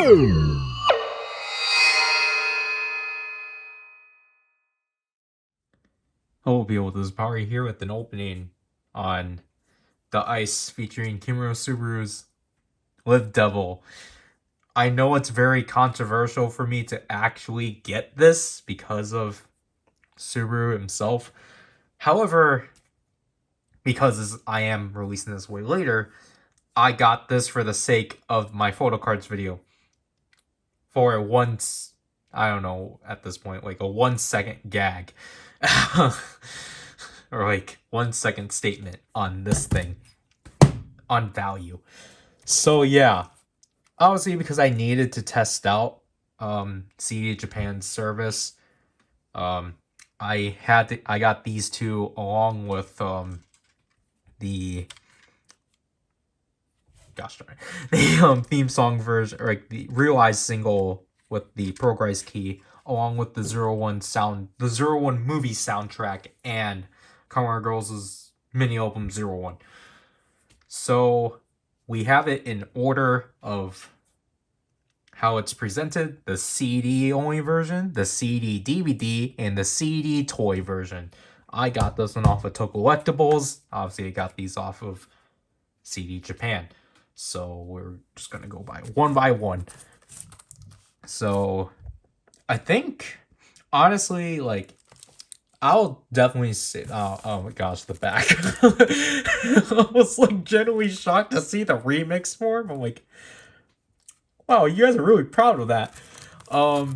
Hello people, this is PowerRider here with an opening on the Ice featuring Kimura Subaru's liveDevil. I know it's very controversial for me to actually get this because of Subaru himself. However, because I am releasing this way later, I got this for the sake of my photo cards video. For a once, I don't know at this point, like a 1 second gag. Or like 1 second statement on this thing. On value. So yeah. Obviously because I needed to test out CD Japan's service. I got these two along with the the theme song version, or like the realized single with the progress key, along with the 01 movie soundtrack and Kamen Girls' mini album 01. So we have it in order of how it's presented: the CD only version, the CD DVD, and the CD toy version. I got this one off of Collectibles. Obviously, I got these off of CD Japan. So we're just gonna go by one. So I think, honestly, like, I'll definitely say, oh my gosh, the back. I was like genuinely shocked to see the remix form. I'm like, wow, you guys are really proud of that. How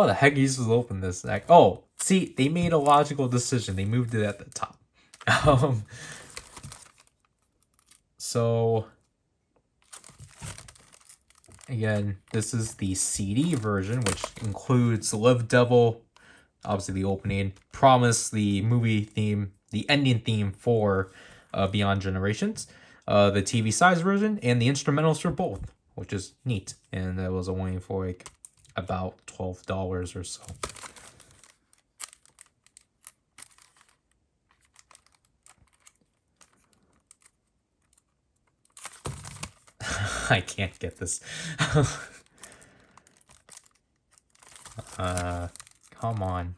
the heck are you supposed to open this? Like, oh, see, they made a logical decision. They moved it at the top. So again, this is the CD version, which includes liveDevil, obviously the opening, Promise, the movie theme, the ending theme for Beyond Generations, the TV size version, and the instrumentals for both, which is neat. And that was only for like about $12 or so. I can't get this. Come on.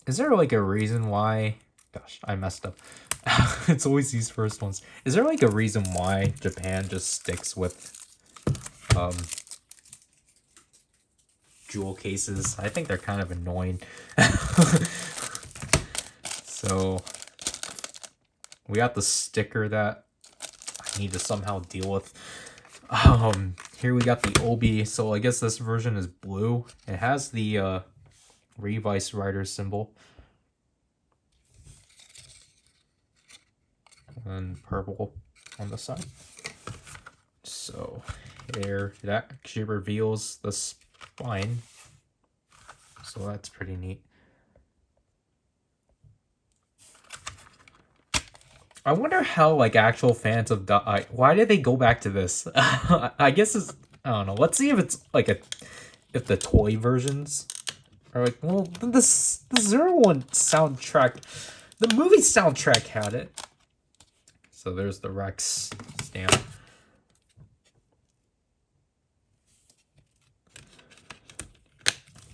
Is there like a reason why? Gosh, I messed up. It's always these first ones. Is there like a reason why Japan just sticks with jewel cases? I think they're kind of annoying. So we got the sticker that I need to somehow deal with. Here we got the Obi. So I guess this version is blue. It has the PowerRider symbol. And purple on the side. So here, that actually reveals the spine. So that's pretty neat. I wonder how like actual fans of why did they go back to this? I guess it's, I don't know. Let's see if it's like if the toy versions are like, well, the 01 soundtrack, the movie soundtrack had it. So there's the Rex stamp.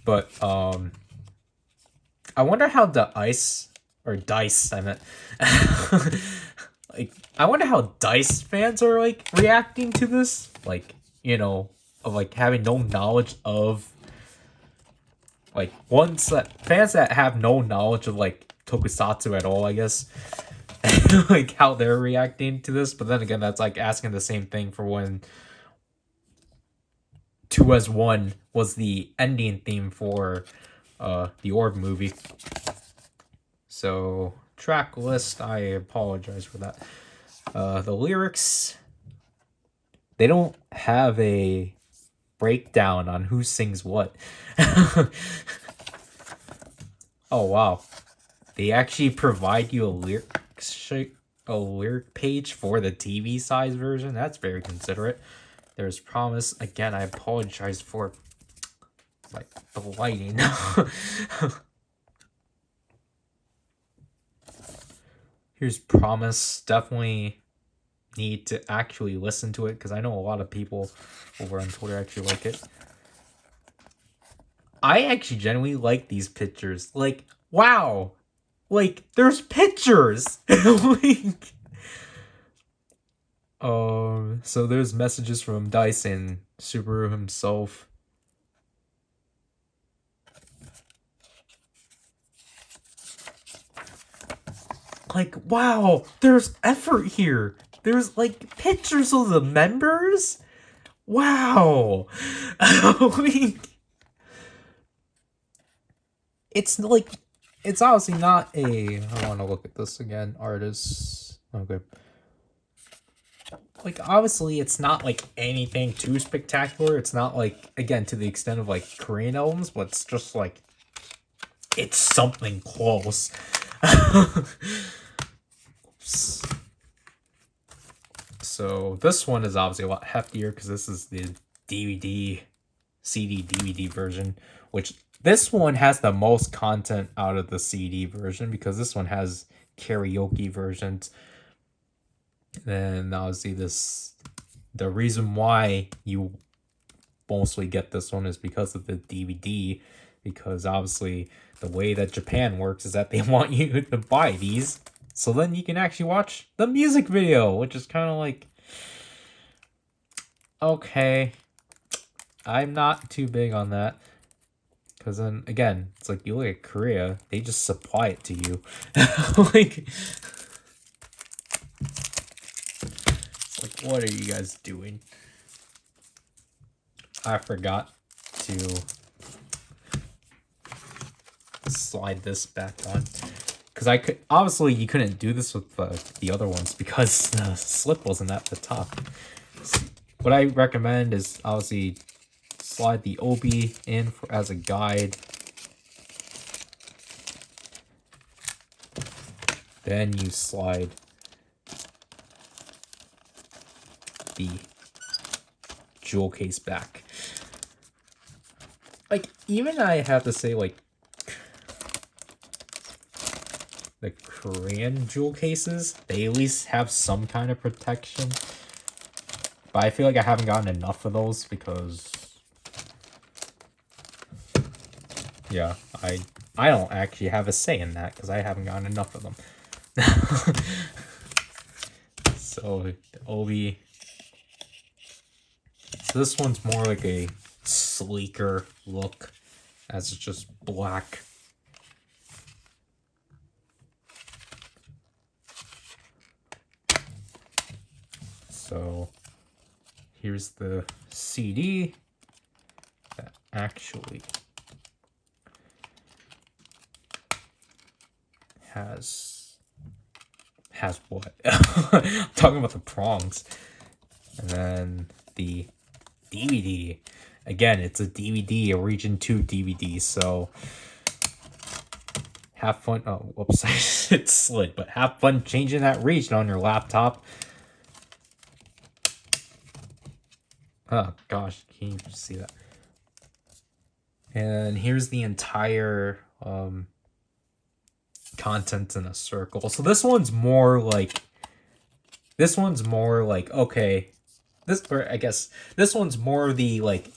But I wonder how the dice, I meant. Like, I wonder how DICE fans are like reacting to this. Like, you know, of like having no knowledge of, like, fans that have no knowledge of like tokusatsu at all, I guess. Like how they're reacting to this. But then again, that's like asking the same thing for when 2 as 1 was the ending theme for the Orb movie. So track list, I apologize for that. The lyrics, they don't have a breakdown on who sings what. Oh wow, they actually provide you a lyric page for the TV size version. That's very considerate. There's Promise. Again, I apologize for like the lighting. Here's Promise. Definitely, need to actually listen to it because I know a lot of people over on Twitter actually like it. I actually genuinely like these pictures. Like, wow, like there's pictures. Like, so there's messages from Dice and Subaru himself. Like, wow, there's effort here. There's like pictures of the members. Wow. Like, it's like, it's obviously not a, I want to look at this again, artists. Okay. Like, obviously, it's not like anything too spectacular. It's not like, again, to the extent of like Korean albums, but it's just like, it's something close. So this one is obviously a lot heftier because this is the CD DVD version, which this one has the most content out of the CD version because this one has karaoke versions. And obviously the reason why you mostly get this one is because of the DVD, because obviously the way that Japan works is that they want you to buy these so then you can actually watch the music video, which is kind of like, okay, I'm not too big on that. Because then, again, it's like you look at Korea, they just supply it to you. Like, it's like, what are you guys doing? I forgot to slide this back on. Because I could, obviously you couldn't do this with the other ones because the slip wasn't at the top. So what I recommend is obviously slide the obi in as a guide. Then you slide the jewel case back. Like, even I have to say, like, the Korean jewel cases, they at least have some kind of protection. But I feel like I haven't gotten enough of those because, yeah, I don't actually have a say in that because I haven't gotten enough of them. So the obi. So this one's more like a sleeker look, as it's just black. So here's the CD that actually has what? I'm talking about the prongs. And then the DVD. Again, it's a DVD, a Region 2 DVD, so have fun. Oh, whoops, it slid, but have fun changing that region on your laptop. Oh gosh, can you see that? And here's the entire content in a circle. So this one's more like okay, or I guess this one's more the like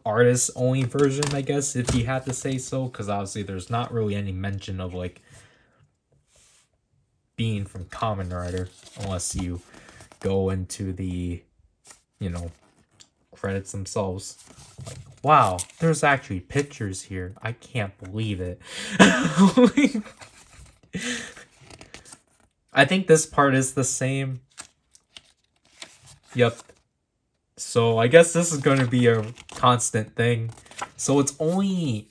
artist only version, I guess, if you had to say so, because obviously there's not really any mention of like being from PowerRider unless you go into the, you know, credits themselves. Like, wow, there's actually pictures here. I can't believe it. I think this part is the same. Yep. So I guess this is going to be a constant thing. So it's only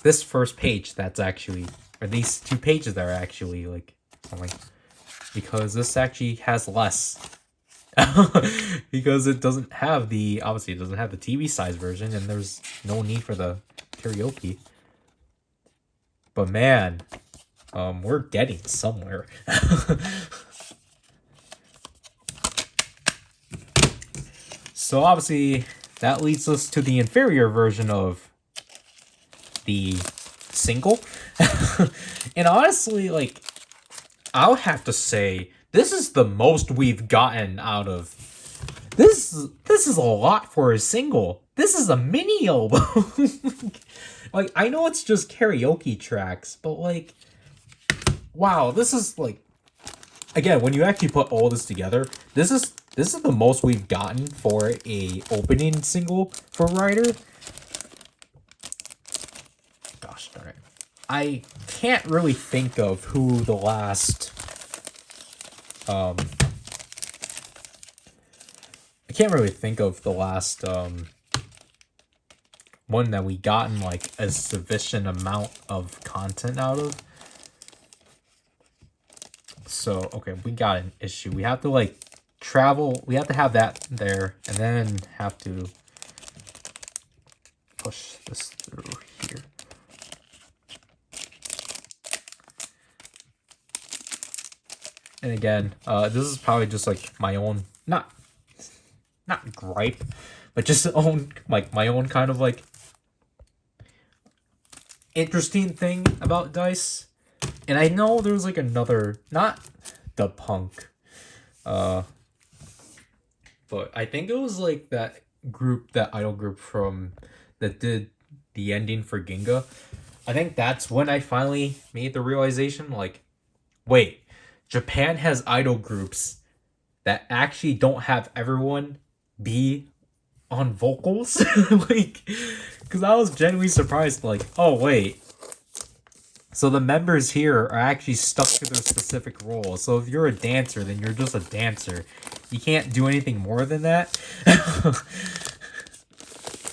this first page that's actually, or these two pages that are actually like something, because this actually has less. Because it doesn't have the, obviously it doesn't have the TV size version, and there's no need for the karaoke. But man, we're getting somewhere. So obviously that leads us to the inferior version of the single. And honestly, like, I'll have to say this is the most we've gotten out of this. This is a lot for a single. This is a mini album. Like, I know it's just karaoke tracks, but like, wow, this is like, again, when you actually put all this together, this is the most we've gotten for a opening single for Rider. Gosh darn it. I can't really think of who the last I can't really think of the last one that we gotten like a sufficient amount of content out of. So, okay, we got an issue. We have to like travel, we have to have that there, and then have to push this through here. And again, this is probably just like my own, not gripe, but just own, like my own kind of like interesting thing about Dice. And I know there was like another, not the punk, but I think it was like that group, that idol group from that did the ending for Ginga. I think that's when I finally made the realization, like, wait, Japan has idol groups that actually don't have everyone be on vocals. Like, because I was genuinely surprised, like, oh wait, so the members here are actually stuck to their specific role. So if you're a dancer, then you're just a dancer. You can't do anything more than that.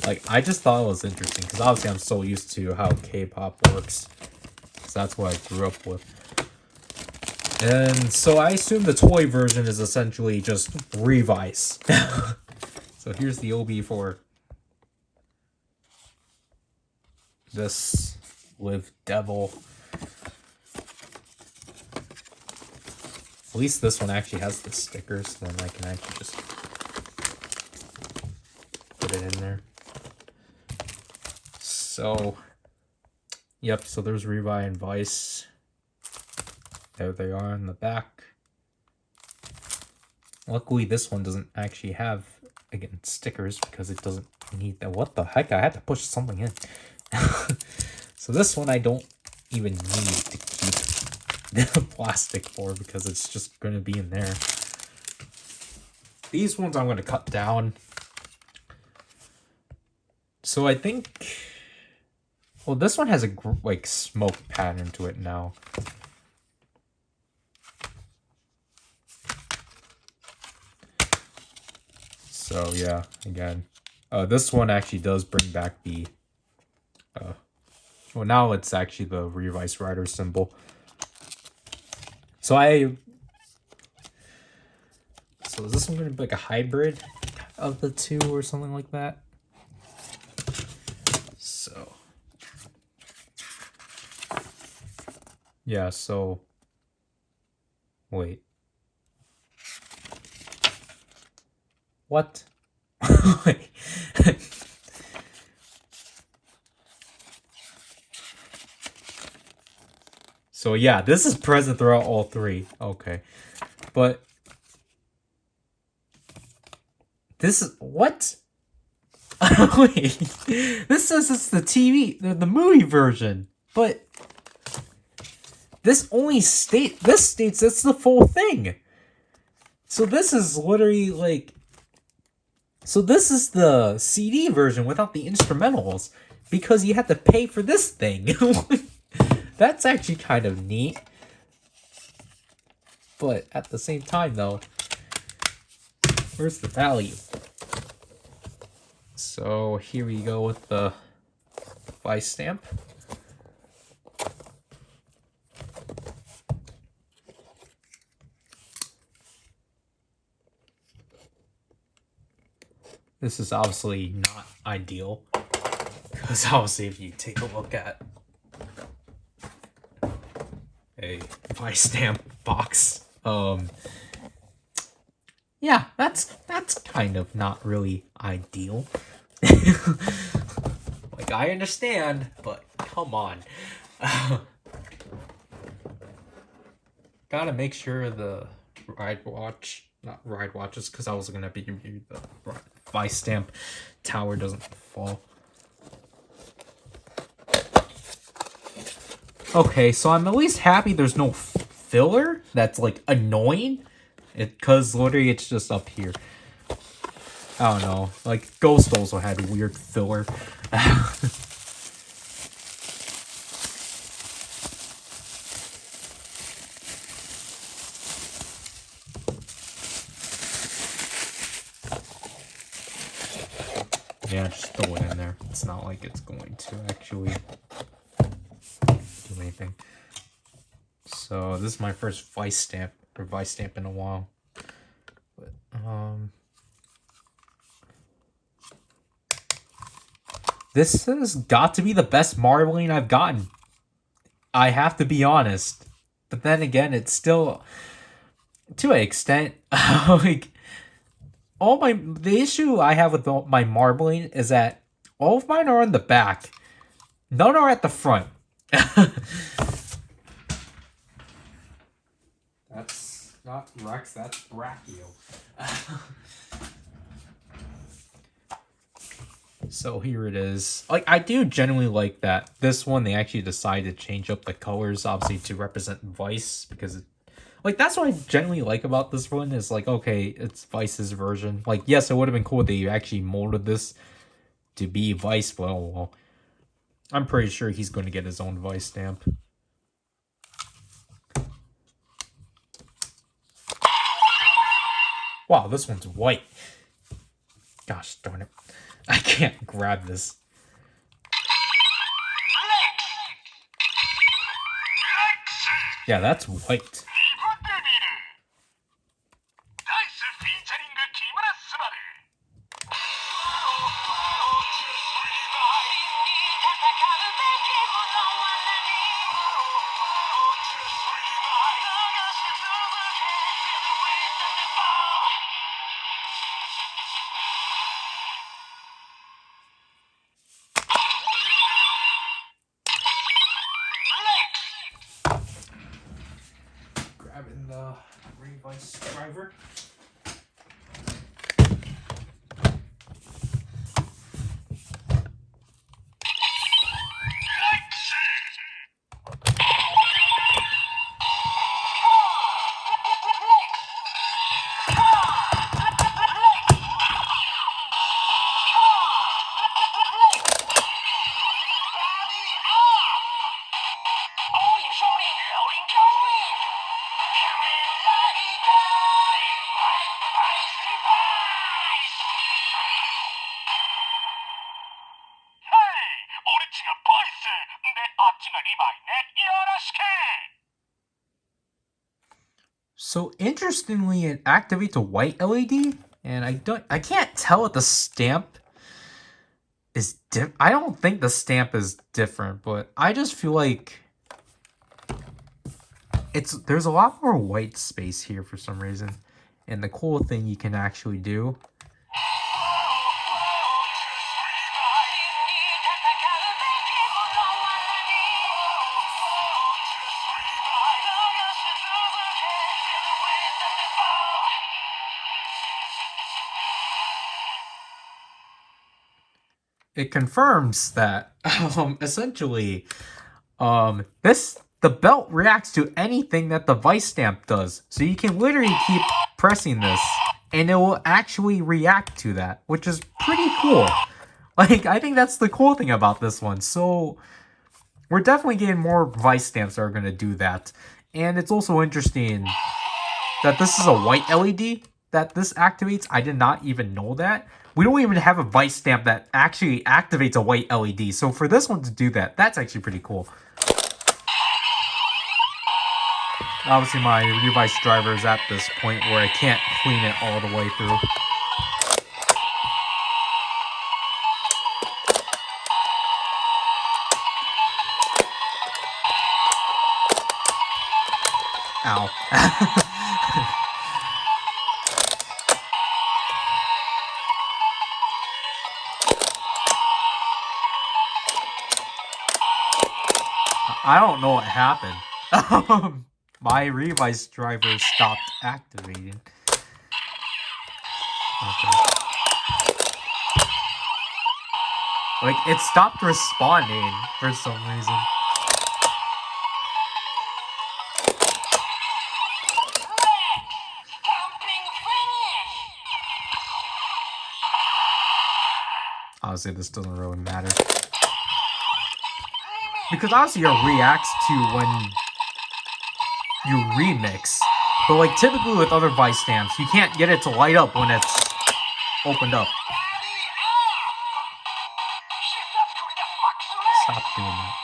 Like, I just thought it was interesting, because obviously I'm so used to how K-pop works, because that's what I grew up with. And so I assume the toy version is essentially just Revice. So here's the OB for this liveDevil. At least this one actually has the stickers, then I can actually just put it in there. So, yep, so there's Revi and Vice. There they are in the back. Luckily, this one doesn't actually have, again, stickers, because it doesn't need that. What the heck? I had to push something in. So this one I don't even need to keep the plastic for, because it's just going to be in there. These ones I'm going to cut down. So I think, well, this one has a like smoke pattern to it now. So yeah, again, this one actually does bring back the, well, now it's actually the Revice Rider symbol. So is this one going to be like a hybrid of the two or something like that? So, yeah, so, wait. What? Wait. So yeah, this is present throughout all three. Okay. But this is what? Wait. This says it's the TV, the movie version. But this states it's the full thing. So this is literally like, so this is the CD version without the instrumentals, because you have to pay for this thing. That's actually kind of neat. But at the same time, though, where's the value? So here we go with the Vice stamp. This is obviously not ideal, because obviously if you take a look at a Vice stamp box, yeah, that's kind of not really ideal. Like, I understand, but come on. Gotta make sure the not ride watches, because I was gonna be the vice stamp tower doesn't fall. Okay, so I'm at least happy there's no filler that's like annoying. Cause literally it's just up here. I don't know. Like Ghost also had weird filler. Yeah, just throw it in there. It's not like it's going to actually do anything. So this is my first vice stamp in a while. But, this has got to be the best marbling I've gotten. I have to be honest. But then again, it's still, to an extent, like, the issue I have with my marbling is that all of mine are on the back. None are at the front. That's not Rex, that's Brachio. So here it is. Like, I do genuinely like that. This one, they actually decided to change up the colors, obviously, to represent Vice, because like, that's what I genuinely like about this one, is like, okay, it's Vice's version. Like, yes, it would have been cool if they actually molded this to be Vice, but well, I'm pretty sure he's going to get his own Vice stamp. Wow, this one's white. Gosh darn it. I can't grab this. Yeah, that's white. Grabbing the ring vice driver. So interestingly, it activates a white LED, and I can't tell if the stamp is I don't think the stamp is different, but I just feel like there's a lot more white space here for some reason. And the cool thing you can actually do it confirms that essentially the belt reacts to anything that the vice stamp does. So you can literally keep pressing this and it will actually react to that, which is pretty cool. Like, I think that's the cool thing about this one. So we're definitely getting more vice stamps that are going to do that. And it's also interesting that this is a white LED that this activates. I did not even know that. We don't even have a vice stamp that actually activates a white LED. So for this one to do that, that's actually pretty cool. Obviously, my revice driver is at this point where I can't clean it all the way through. Ow. I don't know what happened. my Revice driver stopped activating. Okay. Like, it stopped responding for some reason. Honestly, this doesn't really matter. Because obviously it reacts to when you remix. But like typically with other vice stamps, you can't get it to light up when it's opened up. Stop doing that.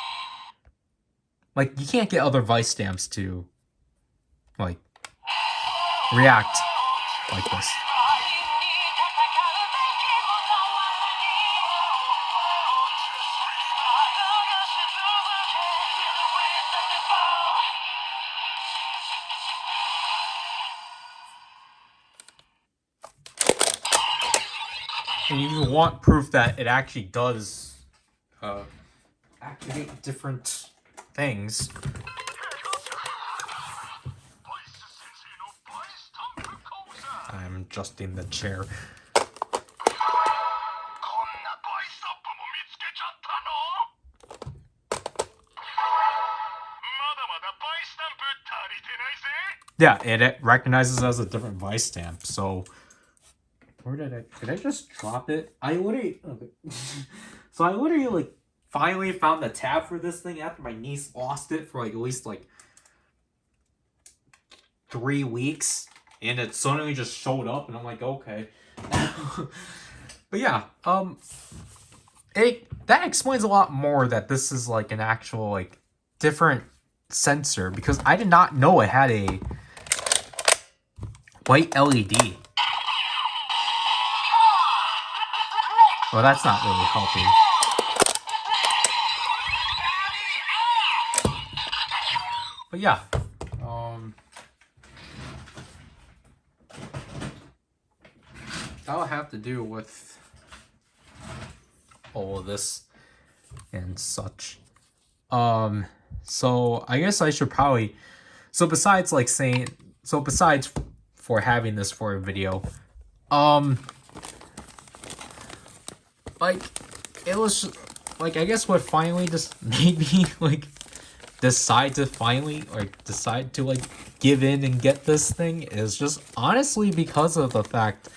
Like, you can't get other vice stamps to, like, react like this. And if you want proof that it actually does activate different things, I'm adjusting the chair. Yeah, it recognizes as a different vice stamp. So where did I just drop it? I literally so I literally like finally found the tab for this thing after my niece lost it for like at least like 3 weeks, and it suddenly just showed up, and I'm like, okay. But yeah, that explains a lot more that this is like an actual like different sensor, because I did not know it had a white LED. Well, that's not really helping. But yeah, that'll have to do with all of this and such. So I guess I should probably, besides for having this for a video, like, it was like, I guess what finally just made me like decide to like give in and get this thing is just honestly because of the fact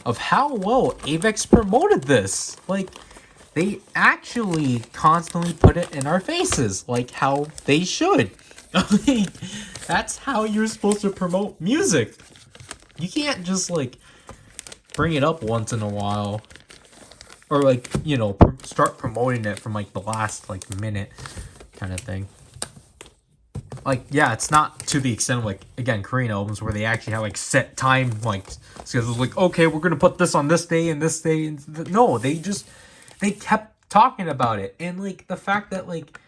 of how well Avex promoted this. Like, they actually constantly put it in our faces, like how they should. That's how you're supposed to promote music. You can't just like bring it up once in a while, or like, you know, start promoting it from like the last like minute kind of thing. Like, yeah, it's not to the extent of like, again, Korean albums where they actually have like set time like schedules, like, okay, we're gonna put this on this day and this day, and no, they kept talking about it. And like the fact that like,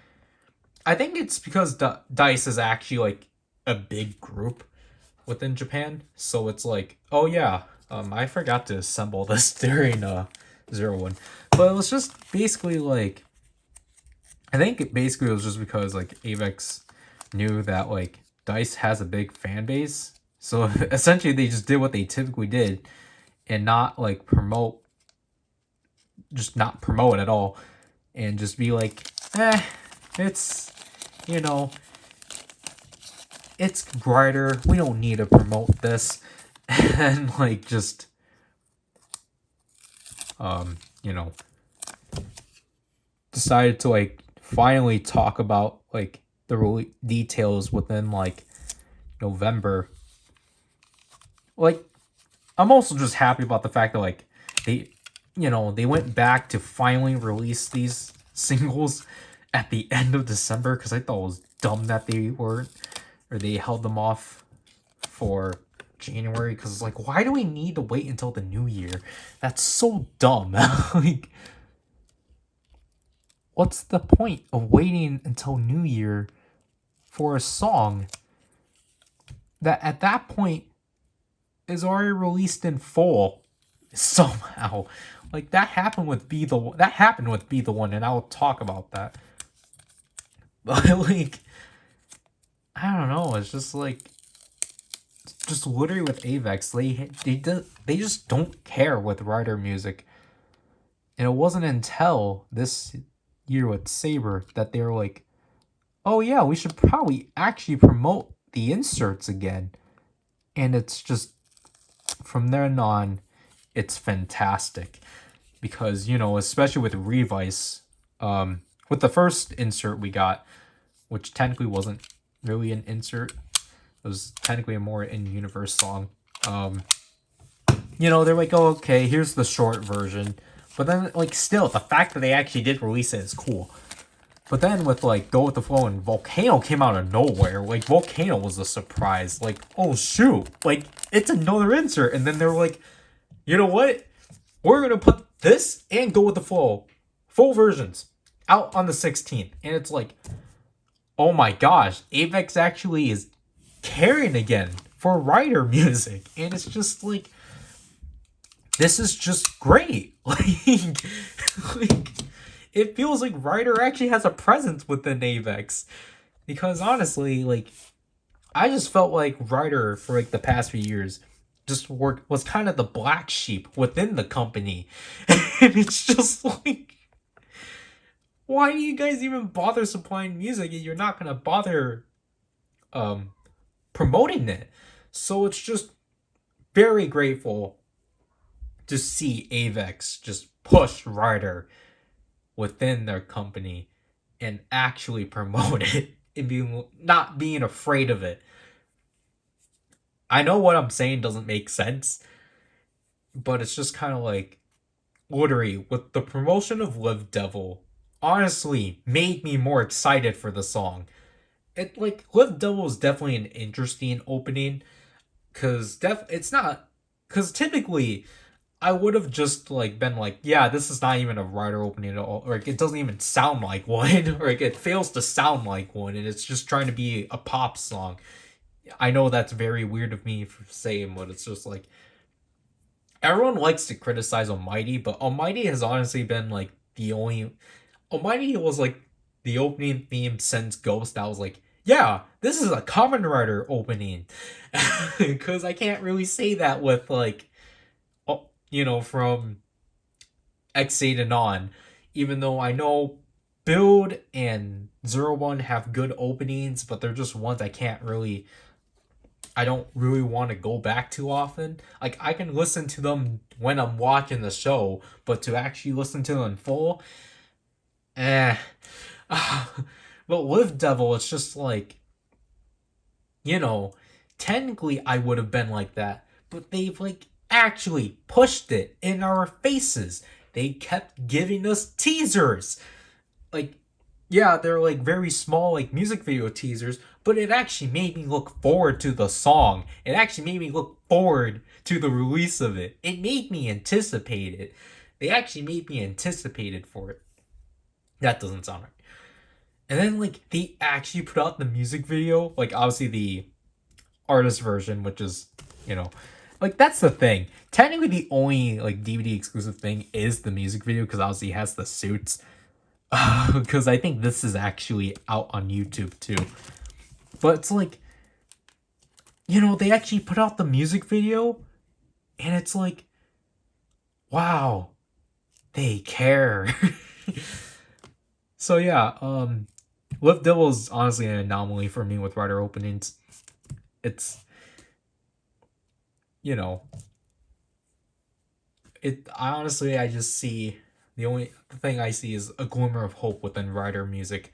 I think it's because DICE is actually like a big group within Japan, so it's like, oh yeah, I forgot to assemble this during 01, but it was just basically like, I think it basically was just because like Avex knew that like DICE has a big fan base, so essentially they just did what they typically did and not like promote at all, and just be like, it's, you know, it's brighter, we don't need to promote this. And like, just you know, decided to like finally talk about like the details within like November. Like, I'm also just happy about the fact that like they went back to finally release these singles at the end of December, because I thought it was dumb that they held them off for January, because it's like, why do we need to wait until the new year? That's so dumb. Like, what's the point of waiting until New Year for a song that at that point is already released in full somehow? Like, that happened with Be the One, and I'll talk about that. But like, I don't know. It's just literally with Avex, they just don't care with Rider music. And it wasn't until this year with Saber that they were like, oh yeah, we should probably actually promote the inserts again. And it's just from then on, it's fantastic because especially with Revice, with the first insert we got, which technically wasn't really an insert, it was technically a more in-universe song. They're like, oh, okay, here's the short version. But then, like, still, the fact that they actually did release it is cool. But then with, like, Go With The Flow and Volcano came out of nowhere. Like, Volcano was a surprise. Like, oh, shoot. Like, it's another insert. And then they're like, you know what? We're going to put this and Go With The Flow, full versions, out on the 16th. And it's like, oh my gosh, Avex actually is caring again for Rider music. And it's just like, this is just great. Like it feels like Ryder actually has a presence within Avex. Because honestly, like I just felt like Ryder for like the past few years just was kind of the black sheep within the company. And it's just like, why do you guys even bother supplying music and you're not gonna bother promoting it? So it's just very grateful to see Avex just push Ryder within their company and actually promote it and not being afraid of it. I know what I'm saying doesn't make sense, but it's just kind of like literally with the promotion of liveDevil honestly made me more excited for the song. It like liveDevil is definitely an interesting opening because it's not because typically I would have just like been like, yeah, this is not even a Rider opening at all. Or like, it doesn't even sound like one. Or like, it fails to sound like one, and it's just trying to be a pop song. I know that's very weird of me for saying, but it's just like everyone likes to criticize Almighty, but Almighty has honestly been like the only. Almighty was like the opening theme since Ghost. I was like, yeah, this is a Kamen Rider opening, because I can't really say that with like from X8 and on, even though I know Build and 01 have good openings, but they're just ones I don't really want to go back to often. Like, I can listen to them when I'm watching the show, but to actually listen to them in full, eh. But liveDevil, it's just like, you know, technically I would have been like that, but they've like actually pushed it in our faces. They kept giving us teasers. Like, yeah, they're like very small like music video teasers, but it actually made me look forward to the song. It actually made me look forward to the release of it. It made me anticipate it. They actually made me anticipated for it. That doesn't sound right. And then like they actually put out the music video, like obviously the artist version, which is, you know, like that's the thing. Technically, the only like DVD exclusive thing is the music video because obviously it has the suits. Because I think this is actually out on YouTube too. But it's like, they actually put out the music video, and it's like, wow, they care. So yeah, liveDevil is honestly an anomaly for me with Rider openings. It's you know, I just see the only thing I see is a glimmer of hope within Rider music.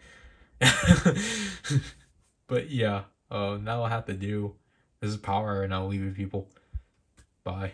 But yeah, that'll have to do. This is Power, and I'll leave you people. Bye.